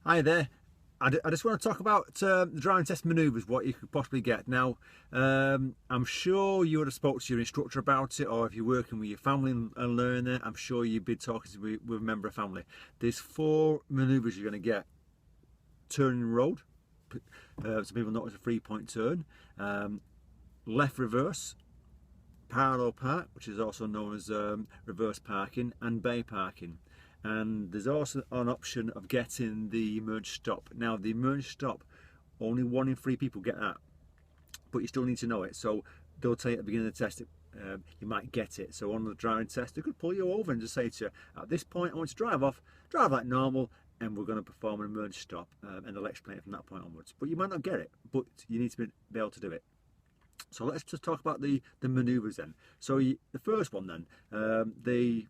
Hi there. I just want to talk about the driving test manoeuvres, what you could possibly get. Now, I'm sure you would have spoke to your instructor about it, or if you're working with your family and learner, I'm sure you'd be talking with a member of family. There's 4 manoeuvres you're going to get. Turning road, some people know it's a 3-point turn. Left reverse, parallel park, which is also known as reverse parking, and bay parking. And there's also an option of getting the emerge stop. Now the emerge stop, only 1 in 3 people get that, but you still need to know it. So they'll tell you at the beginning of the test you might get it. So on the driving test they could pull you over and just say to you, at this point I want you to drive off, drive like normal, and we're going to perform an emerge stop, and they'll explain it from that point onwards. But you might not get it, but you need to be able to do it. So let's just talk about the manoeuvres then. So the first one then, the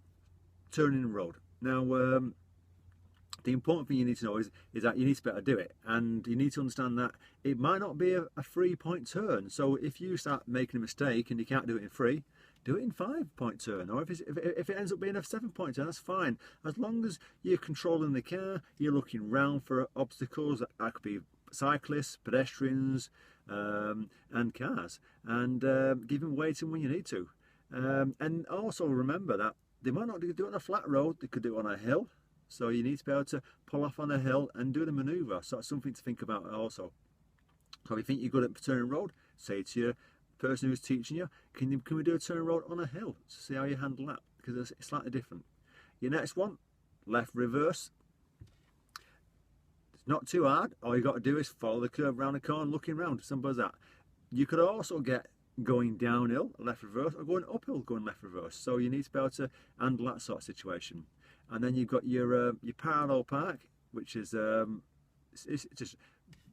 turning the road. Now, the important thing you need to know is that you need to be able to do it, and you need to understand that it might not be a 3-point turn. So if you start making a mistake and you can't do it in 3, do it in 5-point turn, or if it ends up being a 7-point turn, that's fine. As long as you're controlling the car, you're looking round for obstacles. That could be cyclists, pedestrians, and cars, and giving weighting when you need to. And also remember that they might not do it on a flat road, they could do it on a hill. So you need to be able to pull off on a hill and do the manoeuvre. So that's something to think about also. So if you think you're good at turning road, say to your person who's teaching you, can we do a turn road on a hill? See how you handle that, because it's slightly different. Your next one, left reverse. It's not too hard. All you got to do is follow the curve around the corner, looking round. Simple as that. You could also get going downhill, left reverse, or going uphill, going left reverse. So you need to be able to handle that sort of situation. And then you've got your parallel park, which is it's just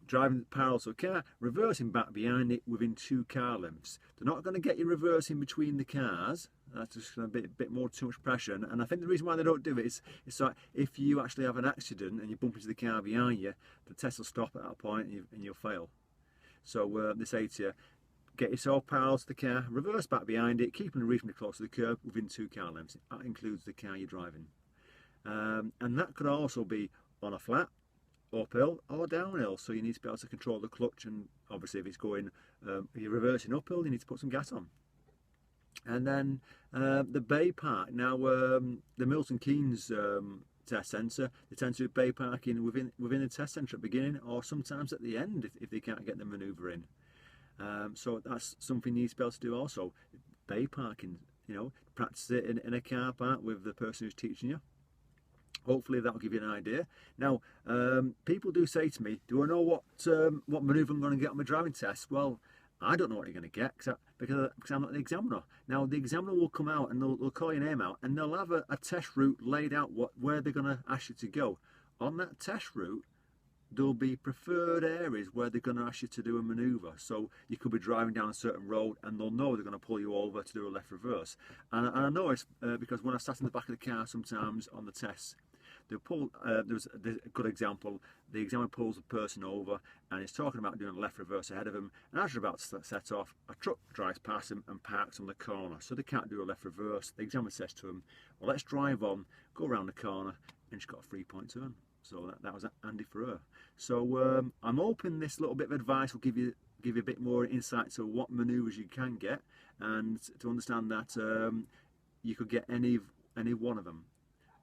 driving parallel to a car, reversing back behind it within 2 car lengths. They're not going to get you reversing between the cars. That's just going to be a bit more too much pressure. And I think the reason why they don't do it is so if you actually have an accident and you bump into the car behind you, the test will stop at that point and you'll fail. So they say to you, get yourself parallel to the car, reverse back behind it, keeping reasonably close to the curb within 2 car lengths. That includes the car you're driving. And that could also be on a flat, uphill or downhill. So you need to be able to control the clutch, and obviously if it's going, if you're reversing uphill, you need to put some gas on. And then the bay park. Now the Milton Keynes test centre, they tend to do bay parking within the test centre at the beginning, or sometimes at the end if they can't get the manoeuvre in. So that's something you need to be able to do also. Bay parking, you know, practice it in a car park with the person who's teaching you. Hopefully that'll give you an idea. Now, people do say to me, do I know what manoeuvre I'm going to get on my driving test? Well, I don't know what you're going to get because I'm not the examiner. Now, the examiner will come out and they'll call your name out, and they'll have a test route laid out where they're going to ask you to go. On that test route, there'll be preferred areas where they're going to ask you to do a manoeuvre. So you could be driving down a certain road and they'll know they're going to pull you over to do a left reverse. And I know it's because when I sat in the back of the car sometimes on the tests, they'll pull, there's a good example, the examiner pulls the person over and he's talking about doing a left reverse ahead of him, and as you're about to set off, a truck drives past him and parks on the corner, so they can't do a left reverse. The examiner says to him, well, let's drive on, go around the corner, and she's got a 3-point turn. So that was handy for her. So I'm hoping this little bit of advice will give you a bit more insight to what manoeuvres you can get, and to understand that you could get any one of them.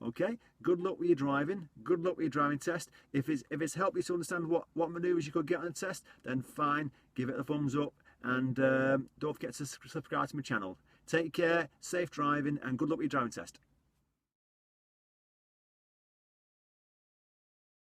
Okay, good luck with your driving. Good luck with your driving test. If it's helped you to understand what manoeuvres you could get on the test, then fine, give it a thumbs up, and don't forget to subscribe to my channel. Take care, safe driving, and good luck with your driving test.